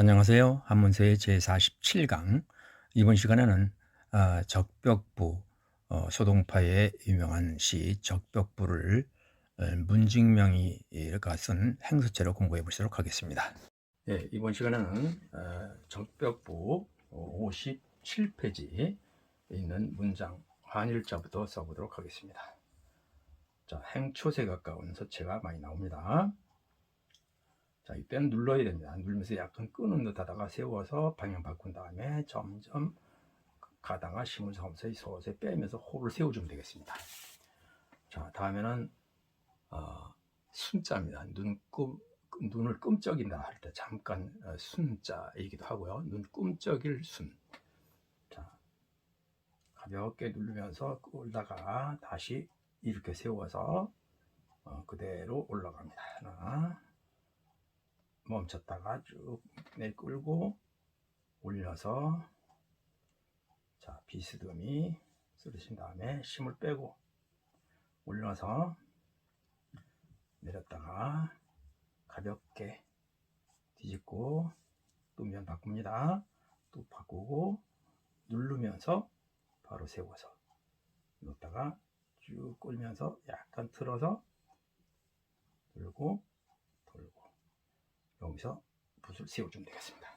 안녕하세요. 한문서의 제47강. 이번 시간에는 적벽부, 소동파의 유명한 시 적벽부를 문증명이가 쓴 행서체로 공부해 보도록 하겠습니다. 예, 이번 시간에는 적벽부 57페이지에 있는 문장 한일자부터 써보도록 하겠습니다. 자, 행초세 가까운 서체가 많이 나옵니다. 자, 이때는 눌러야 됩니다. 누르면서 약간 끄는 듯 하다가 세워서 방향 바꾼 다음에 점점 가다가 힘을 서서히 서서히 빼면서 호를 세워주면 되겠습니다. 자, 다음에는 순자입니다. 눈을 끔적인다 할 때 잠깐 순자이기도 하고요. 눈 끔적일 순. 자, 가볍게 누르면서 끌다가 다시 이렇게 세워서 그대로 올라갑니다. 하나, 멈췄다가 쭉 내끌고 올려서, 자, 비스듬히 쓰러진 다음에 힘을 빼고 올려서 내렸다가 가볍게 뒤집고 또 면 바꿉니다. 또 바꾸고 누르면서 바로 세워서 놓다가 쭉 끌면서 약간 틀어서 들고 돌고, 여기서 붓을 세워주면 되겠습니다.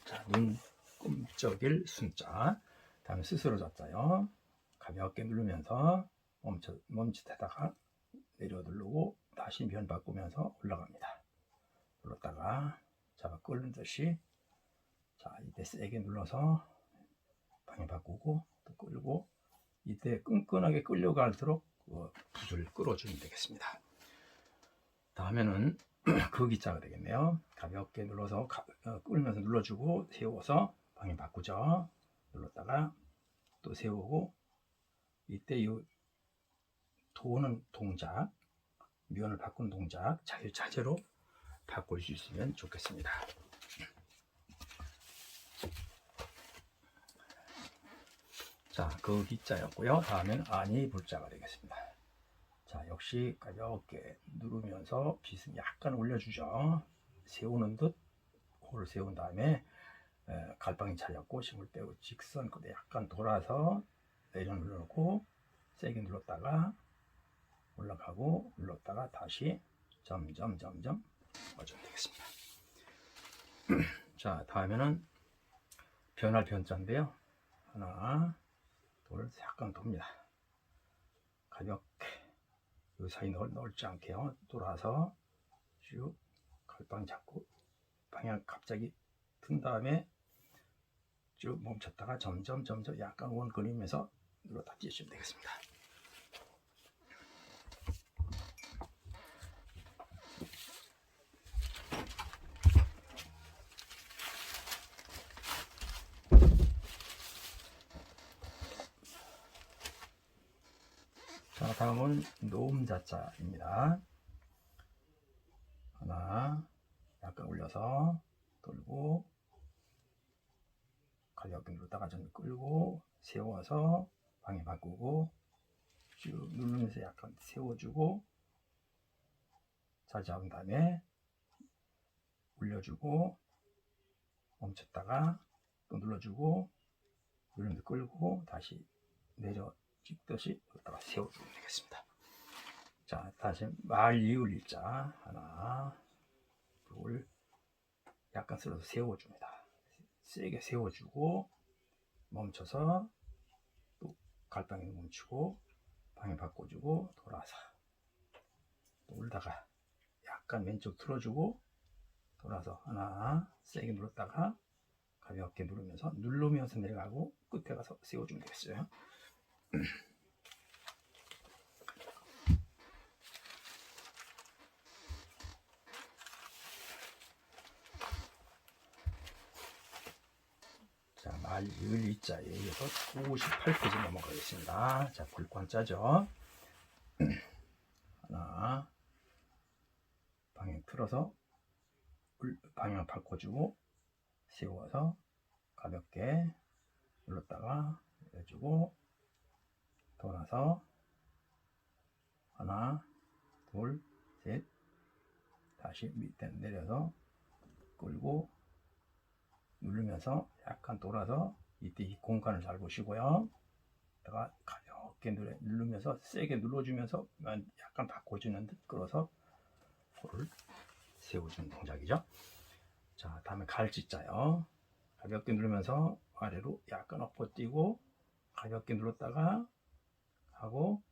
자, 눈 꿈쩍일 순자. 다음에 스스로 잡자요. 가볍게 누르면서 멈칫하다가 내려 누르고 다시 면 바꾸면서 올라갑니다. 눌렀다가 잡아 끓는 듯이, 자, 이때 세게 눌러서 방향 바꾸고 또 끌고, 이때 끈끈하게 끌려갈수록 붓을 끌어주면 되겠습니다. 다음에는 거기자가 되겠네요. 가볍게 눌러서 끌면서 눌러주고 세워서 방향 바꾸죠. 눌렀다가 또 세우고, 이때 이 도는 동작, 면을 바꾸는 동작 자유자재로 바꿀 수 있으면 좋겠습니다. 자, 거기자였고요. 다음엔 아니 불자가 되겠습니다. 자, 역시 가볍게 누르면서 빗은 약간 올려주죠. 세우는 듯 호를 세운 다음에 갈방이 차렸고 힘을 빼고 직선 그대 약간 돌아서 내려 눌러놓고 세게 눌렀다가 올라가고 눌렀다가 다시 점점 넣어주면 되겠습니다. 자, 다음에는 변할 변자인데요. 하나, 둘, 약간 돕니다. 가볍게 이 사이 넓지 않게요. 돌아서 쭉 갈방 잡고 방향 갑자기 튼 다음에 쭉 멈췄다가 점점 약간 원 그리면서 눌렀다 띄우시면 되겠습니다. 자, 다음은 노음자자입니다. 하나, 약간 올려서 돌고 가볍게 누르다가 좀 끌고 세워서 방향 바꾸고 쭉 누르면서 약간 세워주고 잘 잡은 다음에 올려주고 멈췄다가 또 눌러주고 누르면서 끌고 다시 내려 찍듯이 여기다가 세워주면 되겠습니다. 자, 다시 말 이을 일자. 하나, 둘, 약간 쓸어서 세워줍니다. 세게 세워주고 멈춰서 또 갈방에 멈추고 방향 바꿔주고 돌아서 또 올다가 약간 왼쪽 틀어주고 돌아서 하나 세게 눌렀다가 가볍게 누르면서 내려가고 끝에 가서 세워주면 되겠어요. 자, 말 이을 이자에 이어서 58페이지 넘어가겠습니다. 자, 굴권자죠. 하나, 방향 틀어서 방향 바꿔주고 세워서 가볍게 눌렀다가 내주고 돌아서 하나, 둘, 셋, 다시 밑에 내려서 끌고 누르면서 약간 돌아서 이때 이 공간을 잘 보시고요. 내가 가볍게 누르면서 세게 눌러주면서 약간 바꿔주는 듯 끌어서 코를 세워주는 동작이죠. 자, 다음에 갈치자요. 가볍게 누르면서 아래로 약간 엎어뛰고 가볍게 눌렀다가 하고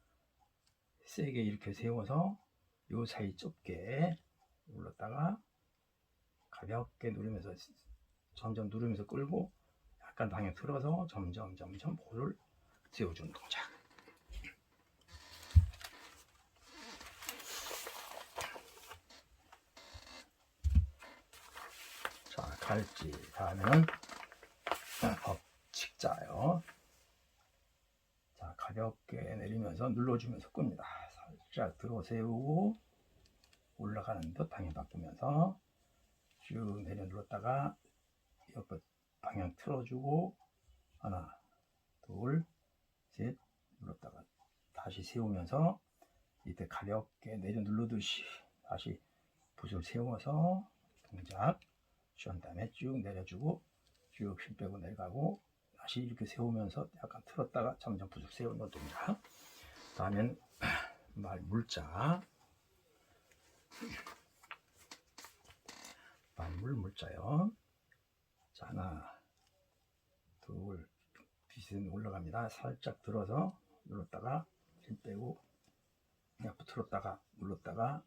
세게 이렇게 세워서 요 사이 좁게 눌렀다가 가볍게 누르면서 점점 누르면서 끌고 약간 방향 틀어서 점점 볼을 세워주는 동작. 자, 갈치. 다음에는 법칙자요. 자, 가볍게 내리면서 눌러주면서 끕니다. 살짝 들어 세우고 올라가는 듯 방향 바꾸면서 쭉 내려 눌렀다가 옆에 방향 틀어주고 하나, 둘, 셋 눌렀다가 다시 세우면서 이때 가볍게 내려 누르듯이 다시 붓을 세워서 동작 쉬운 다음에 쭉 내려주고 쭉 힘 빼고 내려가고 다시 이렇게 세우면서 약간 틀었다가 점점 붓을 세우는 동작. 다음엔 말물자. 말물자요. 자, 하나, 둘, 빗은 올라갑니다. 살짝 들어서 눌렀다가 힘 빼고 옆으로 틀었다가 눌렀다가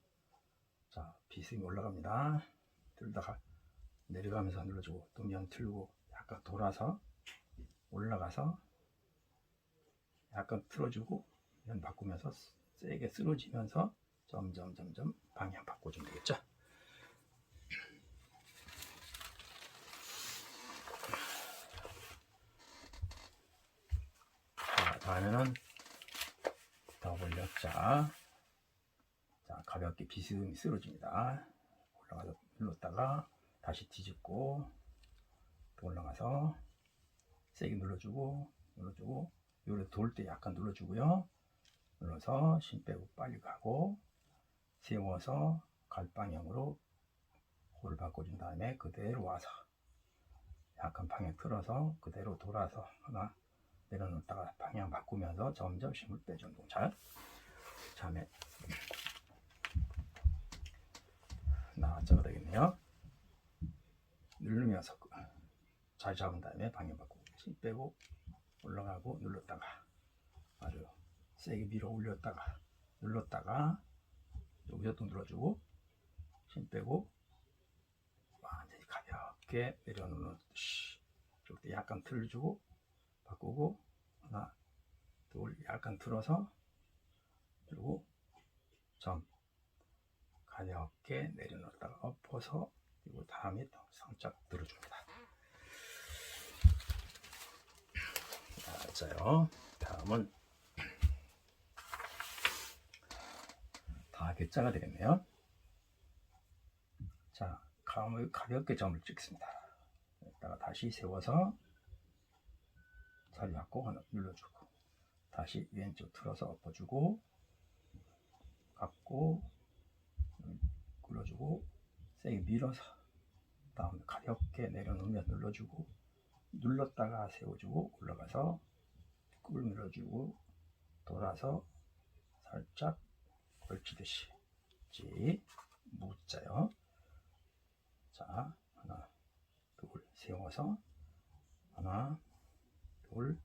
자, 빗음이 올라갑니다. 들다가 내려가면서 눌러주고 또 면 틀고 약간 돌아서 올라가서 약간 틀어주고 면 바꾸면서 세게 쓰러지면서 점점 방향 바꿔주면 되겠죠. 자, 다음에는 더블 역자. 자, 가볍게 비스듬히 쓰러집니다. 올라가서 눌렀다가 다시 뒤집고 또 올라가서 세게 눌러주고 요래 돌 때 약간 눌러주고요. 눌러서 힘 빼고 빨리 가고 세워서 갈 방향으로 호를 바꿔준 다음에 그대로 와서 약간 방향 틀어서 그대로 돌아서 하나 내려놓다가 방향 바꾸면서 점점 힘을 빼주는 동작. 다음에 나아져야 되겠네요. 누르면서 잘 잡은 다음에 방향 바꾸고 힘 빼고 올라가고 눌렀다가 아주 세게 밀어 올렸다가 눌렀다가 여기서 또 눌러주고 힘 빼고 완전히 가볍게 내려놓듯이 이렇게 약간 틀어주고 바꾸고 하나 둘 약간 틀어서 그리고 점 가볍게 내려놓다가 엎어서 그리고 다음에 또 살짝 들어줍니다. 맞아요. 다음은 다개자가 되겠네요. 자, 감을 가볍게 점을 찍습니다. 여기다가 다시 세워서 자리 잡고 하나 눌러주고 다시 왼쪽 틀어서 엎어주고 감고 눌러주고 세게 밀어서 다음에 가볍게 내려놓으면 눌러주고 눌렀다가 세워주고 올라가서 꿀 밀어주고 돌아서 살짝 걸치듯이 무자요. 자, 하나 둘 세워서 하나 둘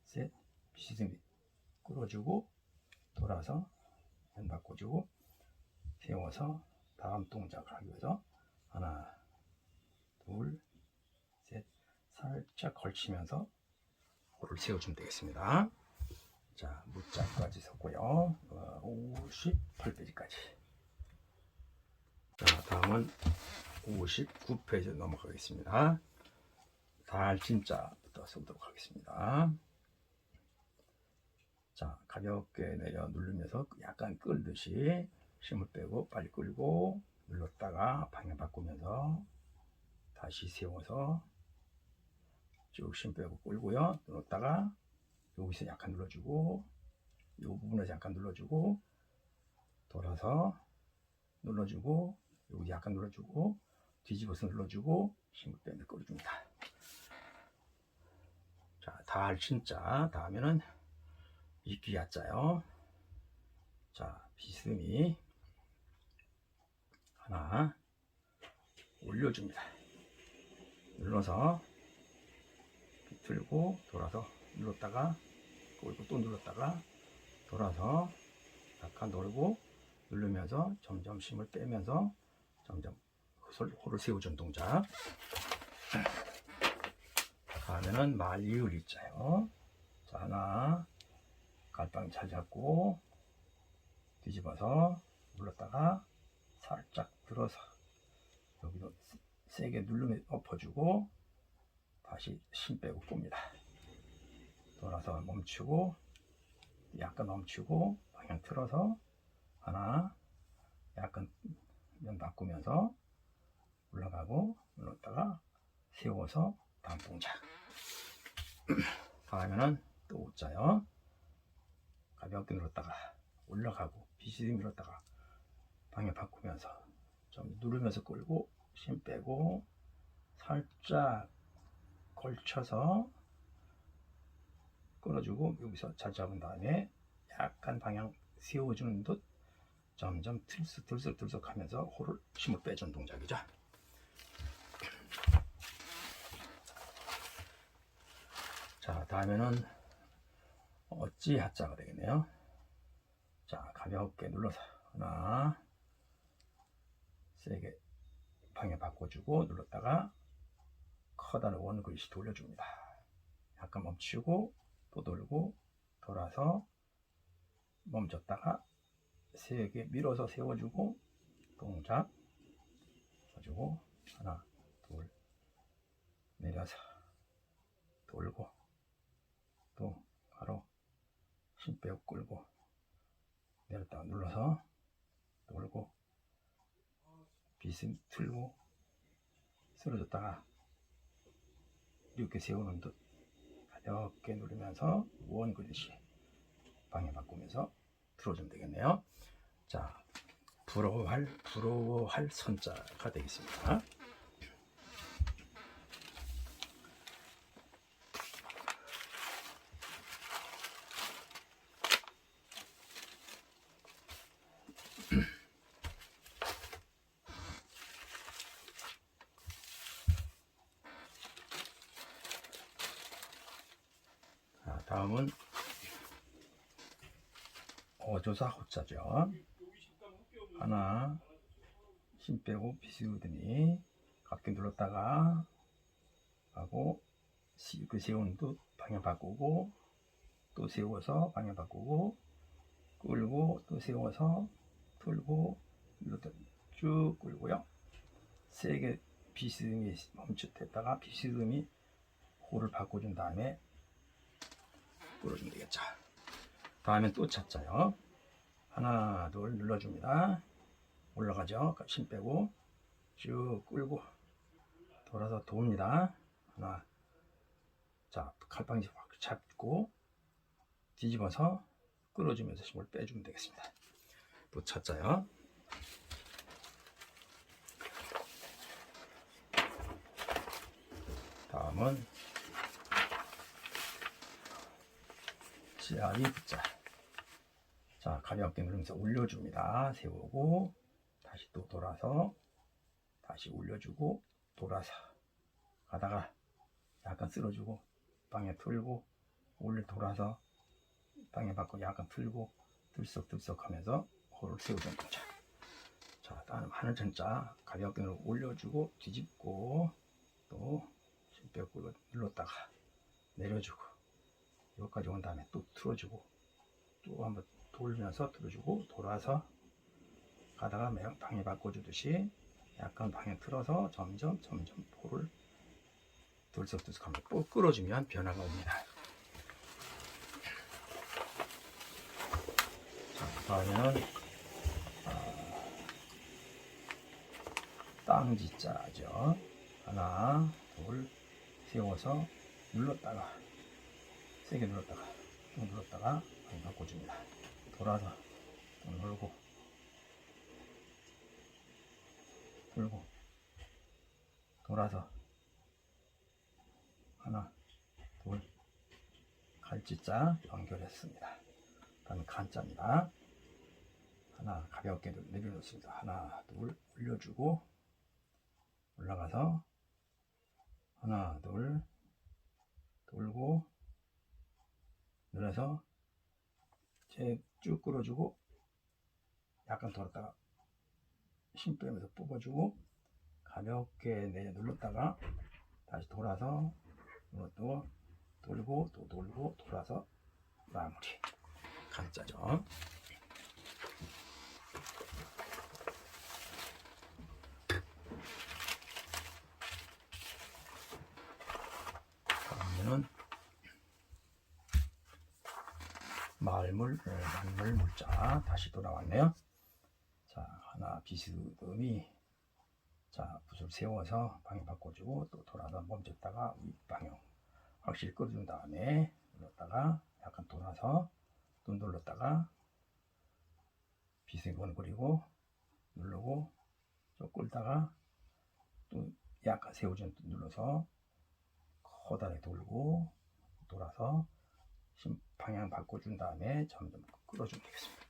셋 비스듬히 끌어주고 돌아서 왼 바꿔주고 세워서 다음 동작을 하기 위해서 하나 둘 셋 살짝 걸치면서 호를 세워주면 되겠습니다. 자, 무자까지 섰고요. 58페이지까지. 자, 다음은 59페이지 넘어가겠습니다. 달진자부터 써보도록 하겠습니다. 자, 가볍게 내려 누르면서 약간 끌듯이 힘을 빼고 빨리 끌고 눌렀다가 방향 바꾸면서 다시 세워서 쭉 힘 빼고 끌고요. 눌렀다가 여기서 약간 눌러주고 이 부분에서 약간 눌러주고 돌아서 눌러주고 여기 약간 눌러주고 뒤집어서 눌러주고 힘을 빼면 끌어줍니다. 자, 달 진짜 다음에는 이끼 야자요. 자, 비스듬히 하나 올려줍니다. 눌러서 비틀고 돌아서 눌렀다가 그리고 또 눌렀다가 돌아서 약간 돌고 누르면서 점점 힘을 빼면서 점점 호를 세워준 동작. 다음에는 말리을 일자요. 자, 하나 갈방이 잘 잡고 뒤집어서 눌렀다가 살짝 들어서 여기도 세게 누르면 엎어주고 다시 힘 빼고 봅니다. 돌아서 멈추고 약간 멈추고 방향 틀어서 하나 약간 면 바꾸면서 올라가고 눌렀다가 세워서 다음 동작. 다음에는 또 웃자요. 가볍게 눌렀다가 올라가고 비스듬히 눌렀다가 방향 바꾸면서 좀 누르면서 끌고 힘 빼고 살짝 걸쳐서 끌어주고 여기서 잘 잡은 다음에 약간 방향 세워주는 듯 점점 들썩 하면서 호를 힘을 빼주는 동작이죠. 자, 다음에는 어찌 하자가 되겠네요. 자, 가볍게 눌러서 하나 세게 방향 바꿔주고 눌렀다가 커다란 원글씨 돌려줍니다. 약간 멈추고 또 돌고 돌아서 멈췄다가 세게 밀어서 세워주고 동작 해주고 하나 둘 내려서 돌고 또 바로 힘 빼고 끌고 내렸다가 눌러서 돌고 비스듬히 틀고 쓰러졌다가 이렇게 세우는 듯 가볍게 누르면서 원 그릇이 방향 바꾸면서 틀어주면 되겠네요. 자, 부러워할 선자가 되겠습니다. 자, 다음은 어조사 호자죠. 하나 힘 빼고 비스듬히 가볍게 눌렀다가 하고 그 세우는 듯 방향 바꾸고 또 세워서 방향 바꾸고 끌고 또 세워서 틀고 눌렀다 쭉 끌고요. 세게 비스듬히 멈췄다가 비스듬히 호를 바꿔준 다음에 끌어주면 되겠죠. 다음엔 또 찾자요. 하나 둘 눌러줍니다. 올라가죠. 힘 빼고 쭉 끌고 돌아서 돕니다. 하나 자 칼빵지 확 잡고 뒤집어서 끌어주면서 힘을 빼주면 되겠습니다. 또 찾자요. 다음은 지압이 붙자. 자, 가볍게 누르면서 올려줍니다. 세우고 다시 또 돌아서 다시 올려주고 돌아서 가다가 약간 쓸어주고 방에 틀고 올려 돌아서 방에 바꿔 약간 틀고 들썩 하면서 호를 세우는 동작. 자, 다음 하늘천자 가볍게 올려주고 뒤집고 또 힘 빼고 눌렀다가 내려주고 여기까지 온 다음에 또 틀어주고 또 한번 돌면서 틀어주고 돌아서 가다가 방에 바꿔주듯이 약간 방에 틀어서 점점 볼을 들썩하면 꼭 끌어주면 변화가 옵니다. 자, 다음에는 땅지자죠. 하나 둘 세워서 눌렀다가 세게 눌렀다가 또 눌렀다가 방에 바꿔줍니다. 돌아서 또 누르고 끌고 돌아서 하나, 둘, 갈지자 연결했습니다. 다음에 간자입니다. 하나 가볍게 내려놓습니다. 하나, 둘 올려주고 올라가서 하나, 둘 돌고 늘어서 쭉 끌어주고 약간 돌았다가 힘 빼면서 뽑아주고 가볍게 내려 눌렀다가 다시 돌아서 또 돌고 또 돌고 돌아서 마무리. 간짜죠. 그러면은 만물 물자 다시 돌아왔네요. 자, 하나 비스듬히 자 붓을 세워서 방향 바꿔주고 또 돌아서 멈췄다가 윗방향 확실히 끌어준 다음에 눌렀다가 약간 돌아서 또 눌렀다가 빗을 그리고 누르고 또 끌다가 또 약간 세우전 눌러서 커다랗게 돌고 돌아서 방향 바꿔준 다음에 점점 끌어주면 되겠습니다.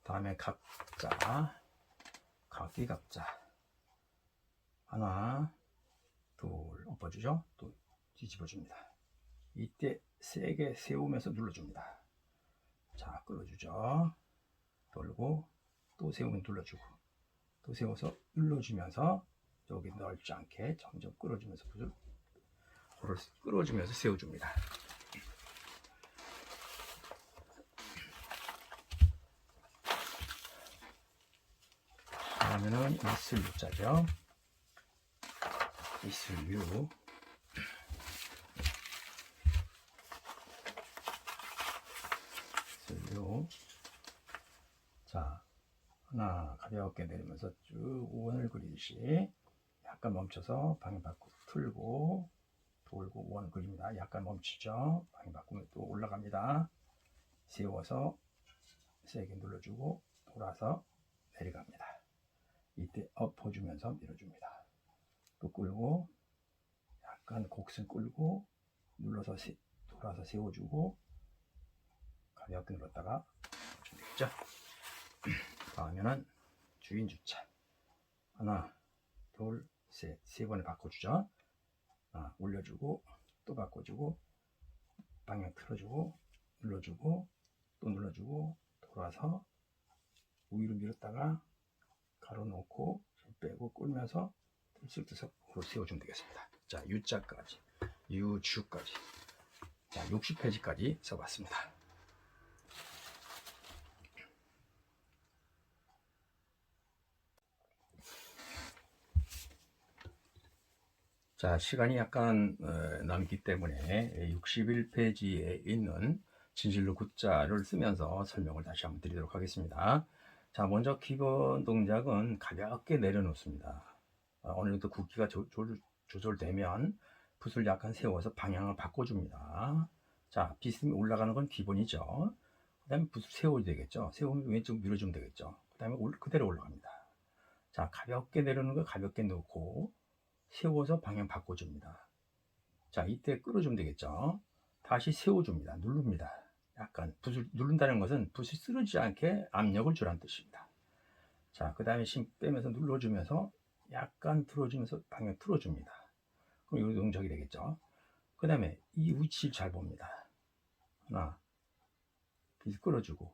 다음에 각자 각기각자 하나 둘 엎어주죠. 또 뒤집어줍니다. 이때 세게 세우면서 눌러줍니다. 자 끌어주죠. 돌고 또 세우면 눌러주고 또 세워서 눌러주면서 여기 넓지 않게 점점 끌어주면서 붓을 끌어주면서 세워줍니다. 그러면은 이슬유자죠. 이슬유 자 하나 가볍게 내리면서 쭉 원을 그리듯이 약간 멈춰서 방향 바꾸고 틀고 돌고 원 그립니다. 약간 멈추죠. 방향 바꾸면 또 올라갑니다. 세워서 세게 눌러주고 돌아서 내려갑니다. 이때 엎어주면서 밀어줍니다. 또 끌고 약간 곡선 끌고 눌러서 돌아서 세워주고 가볍게 눌렀다가 되겠죠. 다음에는 주인 주차 하나 둘 셋 세 번을 바꿔주죠. 올려주고 또 바꿔주고 방향 틀어주고 눌러주고 또 눌러주고 돌아서 위로 밀었다가 가로놓고 빼고 끌면서 들썩들썩 세워주면 되겠습니다. 자 U자까지 U주까지 자 60페이지까지 써봤습니다. 자 시간이 약간 남기 때문에 61페이지에 있는 진실로 굿자를 쓰면서 설명을 다시 한번 드리도록 하겠습니다. 자 먼저 기본 동작은 가볍게 내려놓습니다. 어느 정도 굵기가 조절되면 붓을 약간 세워서 방향을 바꿔줍니다. 자 비스듬히 올라가는 건 기본이죠. 그 다음에 붓을 세워야 되겠죠. 세우면 왼쪽 밀어주면 되겠죠. 그 다음에 그대로 올라갑니다. 자 가볍게 내려놓는 거 가볍게 놓고 세워서 방향 바꿔줍니다. 자 이때 끌어주면 되겠죠. 다시 세워줍니다. 누릅니다. 약간 붓을 누른다는 것은 붓이 쓰러지지 않게 압력을 주라는 뜻입니다. 자 그 다음에 힘 빼면서 눌러주면서 약간 틀어주면서 방향 틀어줍니다. 그럼 이 동작이 되겠죠. 그 다음에 이 위치를 잘 봅니다. 하나 빗 끌어주고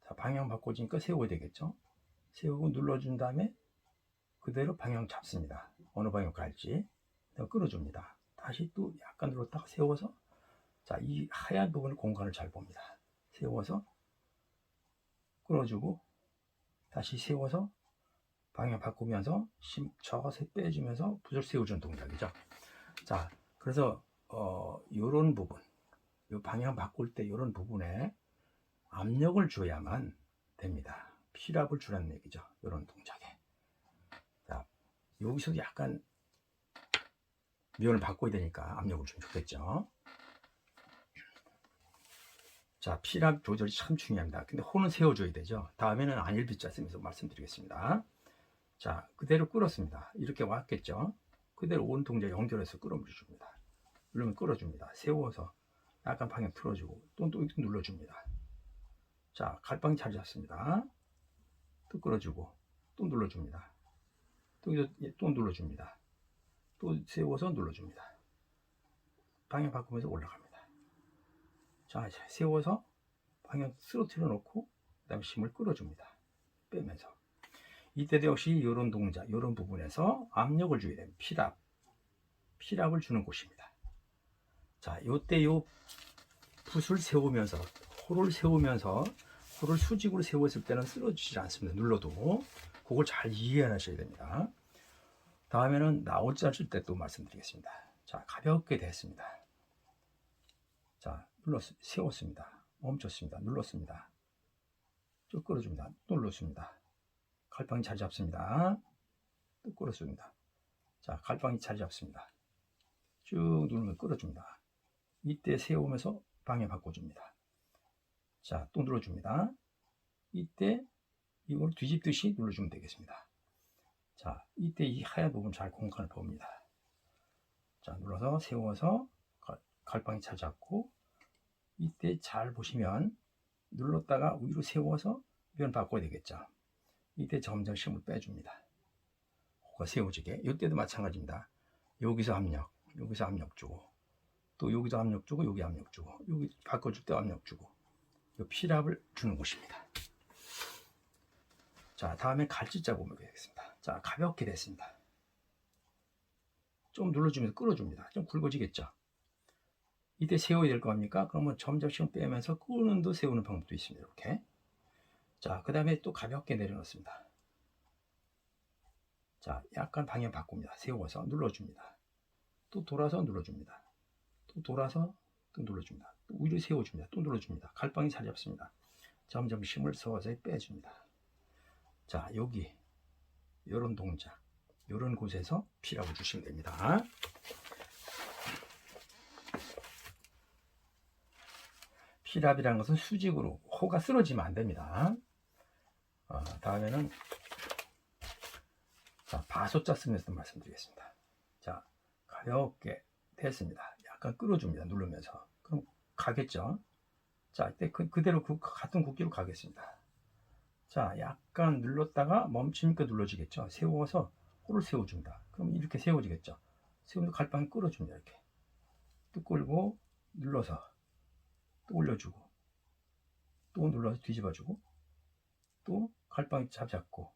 자 방향 바꿔주니까 세워야 되겠죠. 세우고 눌러준 다음에 그대로 방향 잡습니다. 어느 방향 갈지 끌어줍니다. 다시 또 약간 눌렀다가 세워서 자 이 하얀 부분을 공간을 잘 봅니다. 세워서 끌어주고 다시 세워서 방향 바꾸면서 저세 빼주면서 붓을 세워주는 동작이죠. 자 그래서 요런 부분 요 방향 바꿀 때 요런 부분에 압력을 줘야만 됩니다. 필압을 주라는 얘기죠. 요런 동작에 자 여기서 약간 미연을 바꿔야 되니까 압력을 좀 좋겠죠. 자 필압 조절이 참 중요합니다. 근데 호는 세워줘야 되죠. 다음에는 안일비자 쓰면서 말씀드리겠습니다. 자, 그대로 끌었습니다. 이렇게 왔겠죠. 그대로 온 동작 연결해서 끌어줍니다. 누르면 끌어줍니다. 세워서 약간 방향 틀어주고 또 눌러줍니다. 자, 갈방이 잘 잡습니다. 또 끌어주고 또 눌러줍니다. 또 눌러줍니다. 또 세워서 눌러줍니다. 방향 바꾸면서 올라갑니다. 자, 세워서 방향 쓰러뜨려 놓고 그 다음에 힘을 끌어줍니다. 빼면서 이때도 역시 이런 동작, 이런 부분에서 압력을 줘야 됩니다. 필압을 주는 곳입니다. 자, 요때 요 붓을 세우면서 호를 수직으로 세웠을 때는 쓰러지지 않습니다. 눌러도 그걸 잘 이해하셔야 됩니다. 다음에는 나오지 않을 때 또 말씀드리겠습니다. 자, 가볍게 됐습니다. 자, 세웠습니다. 멈췄습니다. 눌렀습니다. 쭉 끌어줍니다. 또 눌렀습니다. 갈방이 잘 잡습니다. 또 끌어줍니다. 자, 갈방이 잘 잡습니다. 쭉 누르면 끌어줍니다. 이때 세우면서 방향 바꿔줍니다. 자, 또 눌러줍니다. 이때 이걸 뒤집듯이 눌러주면 되겠습니다. 자, 이때 이 하얀 부분 잘 공간을 봅니다. 자, 눌러서 세워서 갈방이 잘 잡고 이때 잘 보시면 눌렀다가 위로 세워서 면 바꿔야 되겠죠. 이때 점점 힘을 빼줍니다. 호가 세워지게. 이때도 마찬가지입니다. 여기서 압력 주고 또 여기도 압력 주고 여기 압력 주고 여기 바꿔줄 때 압력 주고 이 필압을 주는 곳입니다. 자, 다음에 갈치자 보면 되겠습니다. 자, 가볍게 됐습니다. 좀 눌러주면서 끌어줍니다. 좀 굵어지겠죠. 이때 세워야 될 거 아닙니까? 그러면 점점 힘 빼면서 끄는 도 세우는 방법도 있습니다. 이렇게. 자, 그 다음에 또 가볍게 내려놓습니다. 자, 약간 방향 바꿉니다. 세워서 눌러줍니다. 또 돌아서 눌러줍니다. 또 돌아서 또 눌러줍니다. 또 위로 세워줍니다. 또 눌러줍니다. 갈방이 잘 잡습니다. 점점 힘을 서서히 빼줍니다. 자, 여기 이런 동작, 이런 곳에서 필압을 주시면 됩니다. 필압이라는 것은 수직으로 호가 쓰러지면 안 됩니다. 다음에는 자, 바소자 쓰면서 말씀드리겠습니다. 자, 가볍게 됐습니다. 약간 끌어줍니다. 누르면서. 그럼 가겠죠? 자, 이때 그대로 같은 굵기로 가겠습니다. 자, 약간 눌렀다가 멈추니까 눌러지겠죠? 세워서 호를 세워줍니다. 그럼 이렇게 세워지겠죠? 세우면서 갈방이 끌어줍니다. 이렇게. 또 끌고 눌러서 또 올려주고 또 눌러서 뒤집어주고 또 갈방이 잡고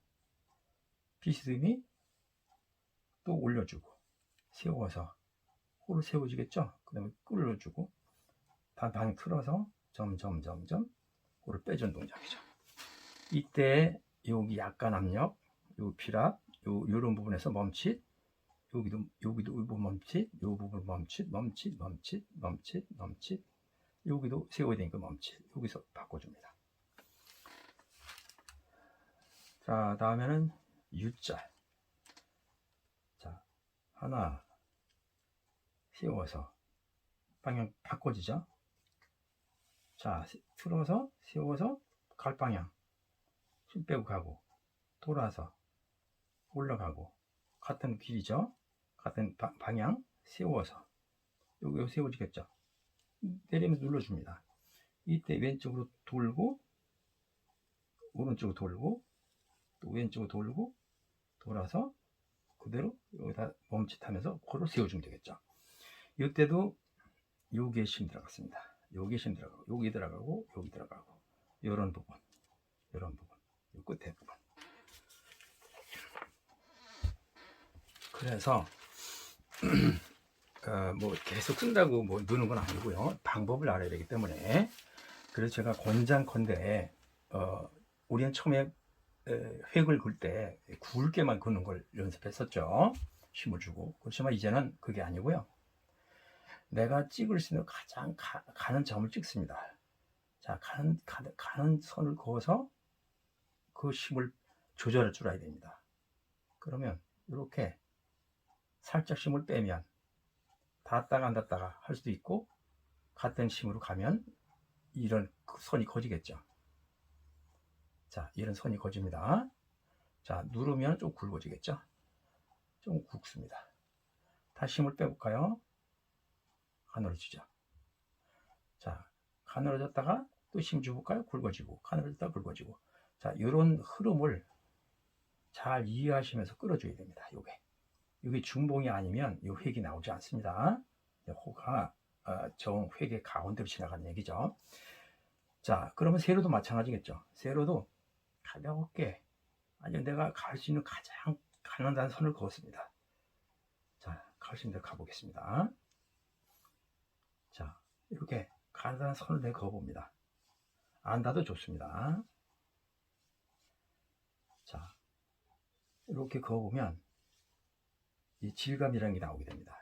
비스듬히 또 올려주고 세워서 호를 세워지겠죠? 그 다음에 끌어주고 방 틀어서 점점 호를 빼주는 동작이죠. 이때 여기 약간 압력, 요 필압, 요런 부분에서 멈칫, 여기도 이 부분 멈칫, 요 부분 멈칫, 여기도 세워야 되니까 멈칫, 여기서 바꿔줍니다. 자, 다음에는 U자. 자, 하나 세워서 방향 바꿔지죠. 자, 틀어서 세워서 갈방향 힘 빼고 가고 돌아서 올라가고 같은 길이죠. 같은 방향 세워서 여기 세워지겠죠. 내리면서 눌러줍니다. 이때 왼쪽으로 돌고 오른쪽으로 돌고 또 왼쪽으로 돌고 돌아서 그대로 여기다 멈칫하면서 코를 세워주면 되겠죠. 이때도 여기에 힘 들어갔습니다. 여기에 힘 들어가고 여기 들어가고 여기 들어가고 이런 부분 이 끝에 부분. 그래서 뭐 계속 쓴다고 뭐 느는 건 아니고요. 방법을 알아야 되기 때문에 그래서 제가 권장컨대 우리는 처음에 획을 긋을 때 굵게만 긋는 걸 연습했었죠. 힘을 주고. 그렇지만 이제는 그게 아니고요. 내가 찍을 수 있는 가장 가는 점을 찍습니다. 자, 가는 선을 그어서 그 힘을 조절할 줄 알아야 됩니다. 그러면 이렇게 살짝 힘을 빼면 닿았다가 안 닿았다가 할 수도 있고 같은 힘으로 가면 이런 선이 거지겠죠. 자, 이런 선이 거집니다. 자, 누르면 좀 굵어지겠죠? 좀 굵습니다. 다시 힘을 빼볼까요? 가늘어지죠. 자, 가늘어졌다가 또 힘 줘볼까요? 굵어지고, 가늘어졌다가 굵어지고. 자, 이런 흐름을 잘 이해하시면서 끌어줘야 됩니다. 요게 중봉이 아니면 이 획이 나오지 않습니다. 호가 정 획의 가운데로 지나가는 얘기죠. 자, 그러면 세로도 마찬가지겠죠. 세로도 가볍게, 아니면 내가 갈 수 있는 가장 가능한 선을 그었습니다. 자, 갈 수 있는 데 가보겠습니다. 자, 이렇게 가능한 선을 내가 그어봅니다. 안 닿아도 좋습니다. 자, 이렇게 그어보면 이 질감이라는 게 나오게 됩니다.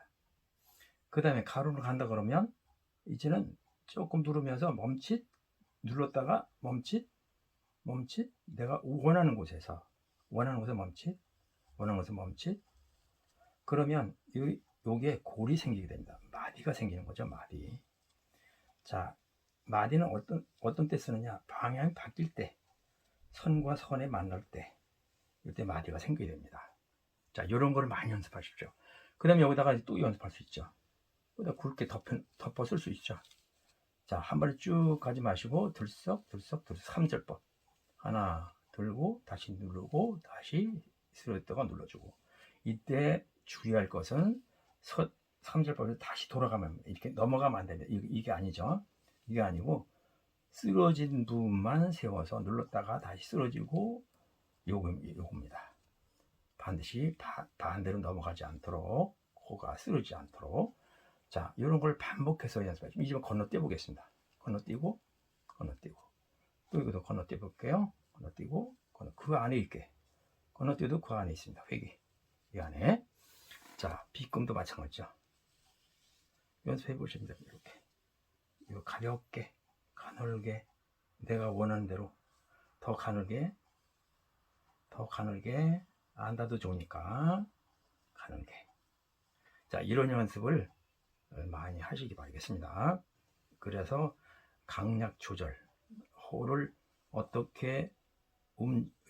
그 다음에 가로로 간다 그러면 이제는 조금 누르면서 멈칫, 눌렀다가 멈칫, 내가 원하는 곳에서 멈칫, 원하는 곳에서 멈칫. 그러면 요게 골이 생기게 됩니다. 마디가 생기는 거죠. 마디. 자, 마디는 어떤 때 쓰느냐? 방향이 바뀔 때, 선과 선에 만날 때, 이때 마디가 생기게 됩니다. 자, 이런 걸 많이 연습하십시오. 그 다음에 여기다가 또 연습할 수 있죠. 여기다 굵게 덮어 쓸 수 있죠. 자, 한 번에 쭉 가지 마시고 들썩 3절법 하나 들고 다시 누르고 다시 쓰러졌다가 눌러주고. 이때 주의할 것은 3절법에서 다시 돌아가면 이렇게 넘어가면 안 됩니다. 이게 아니죠. 이게 아니고 쓰러진 부분만 세워서 눌렀다가 다시 쓰러지고 요겁니다. 반드시 반대로 넘어가지 않도록, 코가 쓰러지지 않도록. 자, 이런 걸 반복해서 연습하시죠. 이제 건너뛰어 보겠습니다. 건너뛰고 또 이것도 건너뛰어 볼게요. 건너뛰고 그 안에 있게 건너뛰어도 그 안에 있습니다. 획이 이 안에. 자, 빗금도 마찬가지죠. 연습해 보십니다. 이렇게 이거 가볍게 가늘게 내가 원하는 대로 더 가늘게 안 닿아도 좋으니까 가늘게. 자, 이런 연습을 많이 하시기 바라겠습니다. 그래서 강약 조절, 호를 어떻게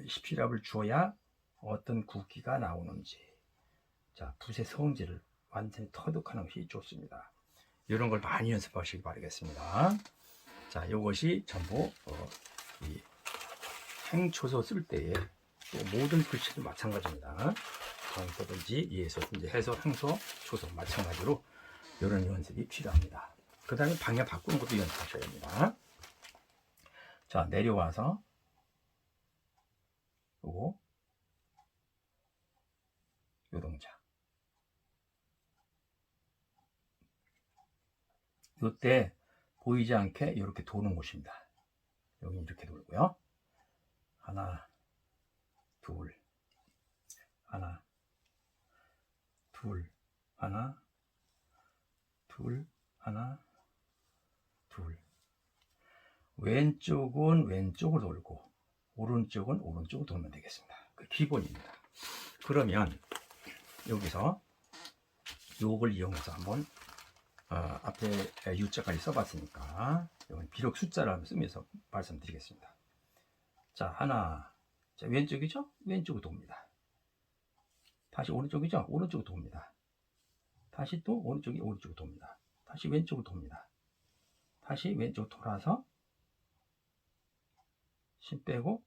시피랍을 주어야 어떤 굵기가 나오는지, 자, 붓의 성질을 완전히 터득하는 것이 좋습니다. 이런 걸 많이 연습하시기 바라겠습니다. 자, 이것이 전부 이 행초소 쓸 때에 또 모든 글씨도 마찬가지입니다. 강서든지 예서든지 해서 행소 초소 마찬가지로 이런 연습이 필요합니다. 그 다음에 방향 바꾸는 것도 연습하셔야 합니다. 자, 내려와서 요거 요 동작. 요때 보이지 않게 이렇게 도는 곳입니다. 여기 이렇게 돌고요. 하나, 둘, 하나, 둘, 하나, 둘, 하나, 둘. 왼쪽은 왼쪽으로 돌고 오른쪽은 오른쪽으로 돌면 되겠습니다. 그 기본입니다. 그러면 여기서 요걸 이용해서 한번 앞에 U자까지 써봤으니까 이건 비록 숫자를 한번 쓰면서 말씀드리겠습니다. 자, 하나, 자, 왼쪽이죠? 왼쪽으로 돕니다. 다시 오른쪽이죠? 오른쪽으로 돕니다. 다시 또 오른쪽으로 돕니다. 다시 왼쪽으로 돕니다. 다시 왼쪽으로 돌아서 힘 빼고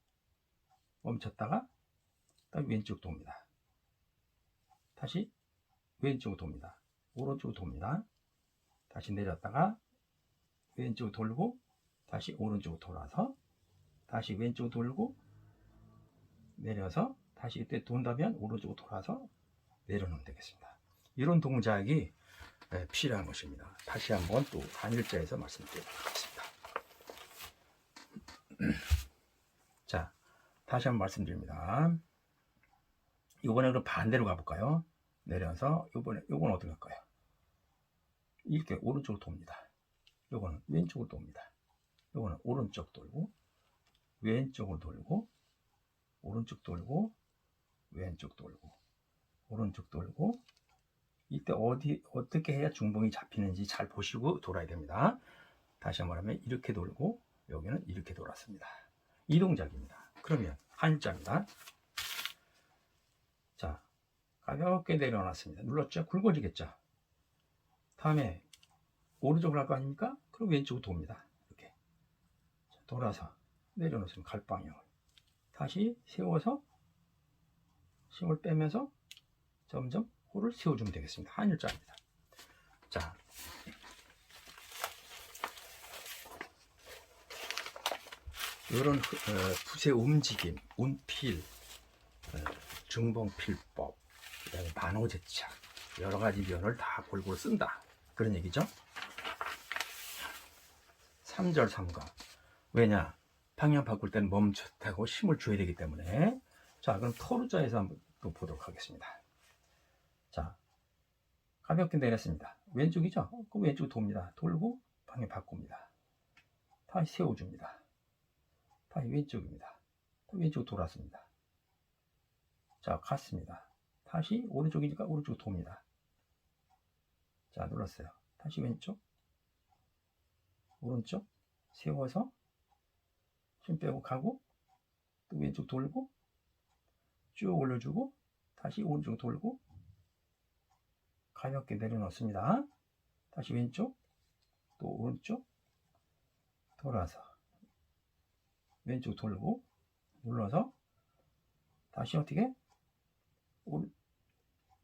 멈췄다가 다시 왼쪽으로 돕니다. 다시 왼쪽으로 돕니다. 오른쪽으로 돕니다. 다시 내렸다가 왼쪽으로 돌고 다시 오른쪽으로 돌아서 다시 왼쪽으로 돌고 내려서 다시 이때 돈다면 오른쪽으로 돌아서 내려놓으면 되겠습니다. 이런 동작이 필요한 것입니다. 다시 한번 또 한일자에서 말씀드리도록 하겠습니다. 자, 다시 한번 말씀드립니다. 이번에 그럼 반대로 가볼까요? 내려서 요건 어떻게 할까요? 이렇게 오른쪽으로 돕니다. 요거는 왼쪽으로 돕니다. 요거는 오른쪽 돌고 왼쪽으로 돌고 오른쪽 돌고 왼쪽 돌고 오른쪽 돌고. 이때 어떻게 해야 중봉이 잡히는지 잘 보시고 돌아야 됩니다. 다시 한번 하면 이렇게 돌고 여기는 이렇게 돌았습니다. 이 동작입니다. 그러면 한자입니다. 가볍게 내려놨습니다. 눌렀죠? 굵어지겠죠? 다음에 오른쪽으로 할 거 아닙니까? 그럼 왼쪽으로 돕니다. 이렇게 돌아서 내려놓으면 갈 방향을 다시 세워서 힘을 빼면서 점점 호를 세워주면 되겠습니다. 한일자입니다. 자, 이런 붓의 움직임, 운필, 중봉필법, 그다음에 만호제착, 여러 가지 면을 다 골고루 쓴다. 그런 얘기죠. 3절 3가. 왜냐? 방향 바꿀 때는 멈췄다고 힘을 줘야 되기 때문에. 자, 그럼 토르자에서 한번 또 보도록 하겠습니다. 자, 가볍게 내렸습니다. 왼쪽이죠? 그럼 왼쪽 돕니다. 돌고 방향 바꿉니다. 다시 세워줍니다. 다시 왼쪽입니다. 왼쪽 돌았습니다. 자, 갔습니다. 다시 오른쪽이니까 오른쪽 돕니다. 자, 눌렀어요. 다시 왼쪽, 오른쪽 세워서 힘 빼고 가고 또 왼쪽 돌고 쭉 올려주고 다시 오른쪽 돌고 가볍게 내려놓습니다. 다시 왼쪽 또 오른쪽 돌아서 왼쪽 돌고 눌러서 다시 어떻게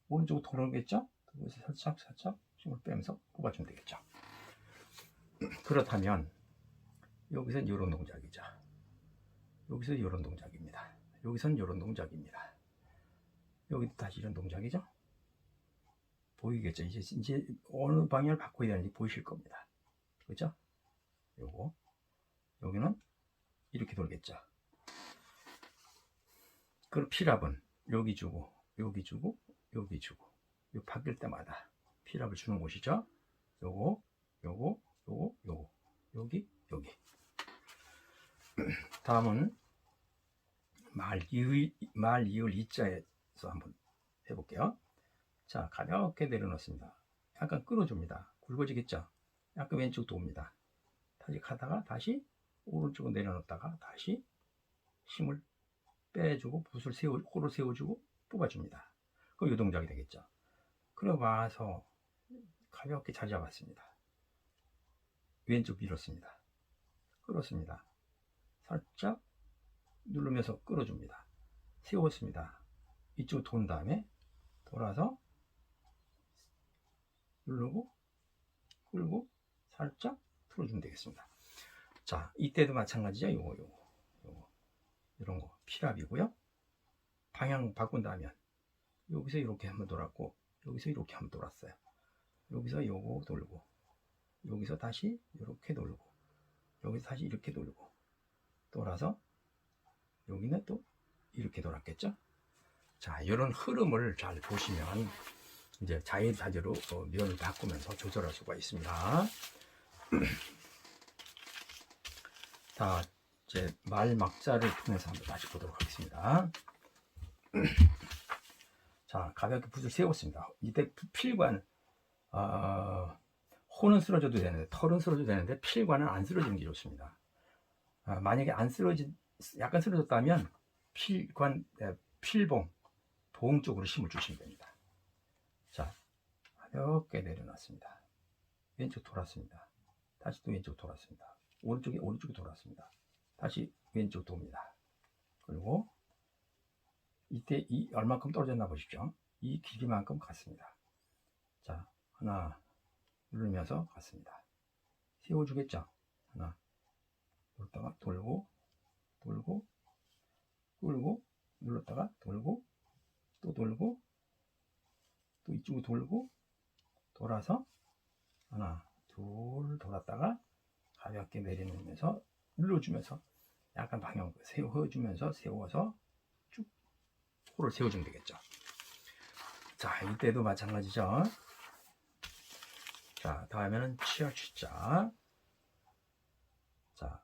오른쪽으로 돌아오겠죠? 그래서 살짝 힘을 빼면서 뽑아주면 되겠죠. 그렇다면 여기서는 이런 동작이죠. 여기서 이런 동작입니다. 여기서는 이런 동작입니다. 여기도 다시 이런 동작이죠. 보이겠죠? 이제 어느 방향을 바꿔야 되는지 보이실 겁니다. 그렇죠? 요거 여기는 이렇게 돌겠죠. 그럼 필압은 여기 주고 여기 주고 여기 주고 요 바뀔 때마다 필압을 주는 곳이죠. 요거 여기 다음은 말 이을 이자에서 한번 해볼게요. 자, 가볍게 내려놓습니다. 약간 끌어줍니다. 굵어지겠죠? 약간 왼쪽 돕니다. 다시 가다가 다시 오른쪽으로 내려놓다가 다시 힘을 빼주고 호를 세워주고 뽑아줍니다. 그럼 이 동작이 되겠죠. 그러고 와서 가볍게 자리 잡았습니다. 왼쪽 밀었습니다. 끌었습니다. 살짝 누르면서 끌어줍니다. 세웠습니다. 이쪽으로 돈 다음에 돌아서 누르고 끌고 살짝 풀어주면 되겠습니다. 자, 이때도 마찬가지죠. 요거 이런 거 필압이고요. 방향 바꾼다면 여기서 이렇게 한번 돌았고 여기서 이렇게 한번 돌았어요. 여기서 요거 돌고 여기서 다시 이렇게 돌고 여기서 다시 이렇게 돌고 돌아서 여기는 또 이렇게 돌았겠죠. 자, 이런 흐름을 잘 보시면 이제 자유자재로 면을 바꾸면서 조절할 수가 있습니다. 자, 이제 말 막자를 통해서 한번 다시 보도록 하겠습니다. 자, 가볍게 붓을 세웠습니다. 이때 필관 호는 쓰러져도 되는데 털은 쓰러져도 되는데 필관은 안 쓰러지는 게 좋습니다. 만약에 약간 쓰러졌다면 필봉 쪽으로 힘을 주시면 됩니다. 자, 가볍게 내려놨습니다. 왼쪽 돌았습니다. 다시 또 왼쪽 돌았습니다. 오른쪽에 돌았습니다. 다시 왼쪽 돕니다. 그리고 이때 얼마큼 떨어졌나 보십시오. 이 길이만큼 갔습니다. 자, 하나 누르면서 갔습니다. 세워주겠죠. 하나 눌렀다가 돌고 끌고 눌렀다가 돌고 또 돌고 또 이쪽으로 돌고 돌아서 하나 둘 돌았다가 가볍게 내려놓으면서 눌러주면서 약간 방향 세워주면서 세워서 쭉 호를 세워주면 되겠죠. 자, 이때도 마찬가지죠. 자, 다음에는 치아취자. 자,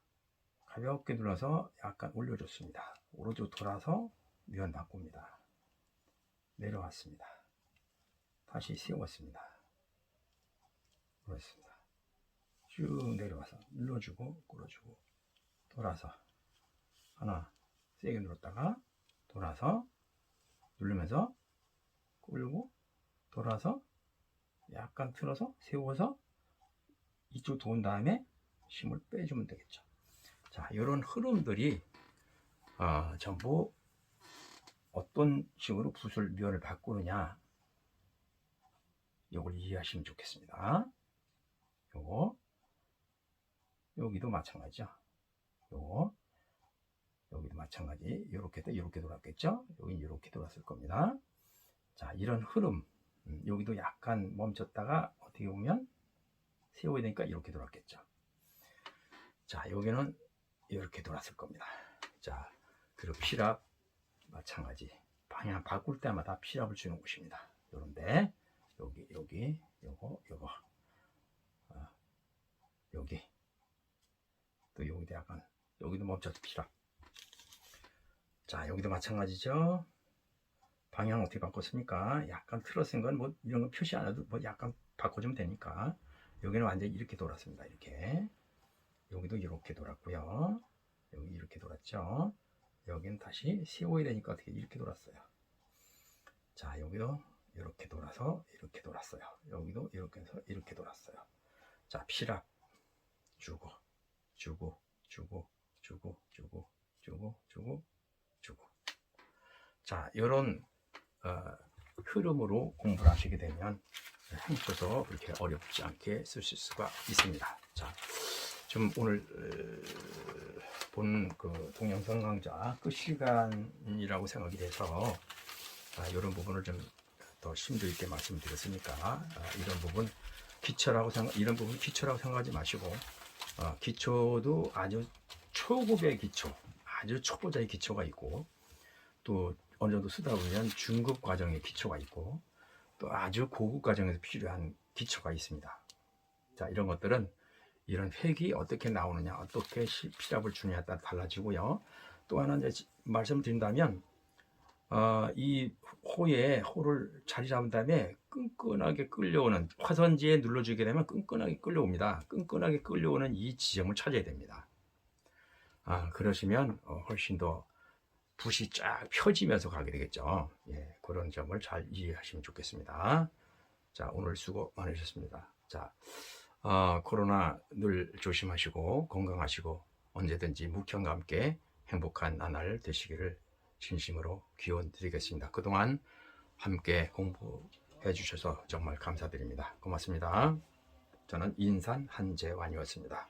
가볍게 눌러서 약간 올려줬습니다. 오른쪽 돌아서 면 바꿉니다. 내려왔습니다. 다시 세웠습니다. 그렇습니다. 쭉 내려와서 눌러주고 끌어주고 돌아서 하나 세게 눌렀다가 돌아서 누르면서 끌고 돌아서 약간 틀어서 세워서 이쪽 도운 다음에 힘을 빼주면 되겠죠. 자, 이런 흐름들이 전부 어떤 식으로 붓을 면을 바꾸느냐, 요걸 이해하시면 좋겠습니다. 요거 여기도 마찬가지죠. 요거 여기도 마찬가지. 이렇게 돌았겠죠. 여긴 이렇게 돌았을 겁니다. 자, 이런 흐름, 여기도 약간 멈췄다가 어떻게 보면 세워야 되니까 이렇게 돌았겠죠. 자, 여기는 이렇게 돌았을 겁니다. 자, 그리고 피랍 마찬가지. 방향 바꿀 때마다 피랍을 주는 곳입니다. 요런데 여기 요거 여기 또 여기도 약간, 여기도 멈춰도 피랍. 자, 여기도 마찬가지죠. 방향 어떻게 바꿨습니까? 약간 틀어진 건 뭐 이런 거 표시 안 해도 뭐 약간 바꿔주면 되니까. 여기는 완전히 이렇게 돌았습니다. 이렇게. 여기도 이렇게 돌았고요. 여기 이렇게 돌았죠. 여기는 다시 세워야 되니까 어떻게 이렇게 돌았어요. 자, 여기도 이렇게 돌아서 이렇게 돌았어요. 여기도 이렇게 해서 이렇게 돌았어요. 자, 피랍 주고 주고 주고 주고 주고 주고 주고 주고. 자, 이런 흐름으로 공부를 하시게 되면 행쳐서 그렇게 어렵지 않게 쓰실 수가 있습니다. 자, 좀 오늘 본 그 동영상 강좌 끝 시간이라고 생각이 돼서 이런 부분을 좀 더 심도 있게 말씀드렸으니까 이런 부분 기초라고 생각하지 마시고 기초도 아주 초급의 기초, 아주 초보자의 기초가 있고, 또 어느 정도 쓰다 보면 중급 과정의 기초가 있고, 또 아주 고급 과정에서 필요한 기초가 있습니다. 자, 이런 것들은 이런 획이 어떻게 나오느냐, 어떻게 피랍을 주느냐에 따라 달라지고요. 또 하나 이제 말씀드린다면 이 호를 자리 잡은 다음에 끈끈하게 끌려오는, 화선지에 눌러주게 되면 끈끈하게 끌려옵니다. 끈끈하게 끌려오는 이 지점을 찾아야 됩니다. 그러시면 훨씬 더 붓이 쫙 펴지면서 가게 되겠죠. 예, 그런 점을 잘 이해하시면 좋겠습니다. 자, 오늘 수고 많으셨습니다. 자, 코로나 늘 조심하시고 건강하시고 언제든지 묵형과 함께 행복한 나날 되시기를 진심으로 기원 드리겠습니다. 그동안 함께 공부해 주셔서 정말 감사드립니다. 고맙습니다. 저는 인산 한재환이었습니다.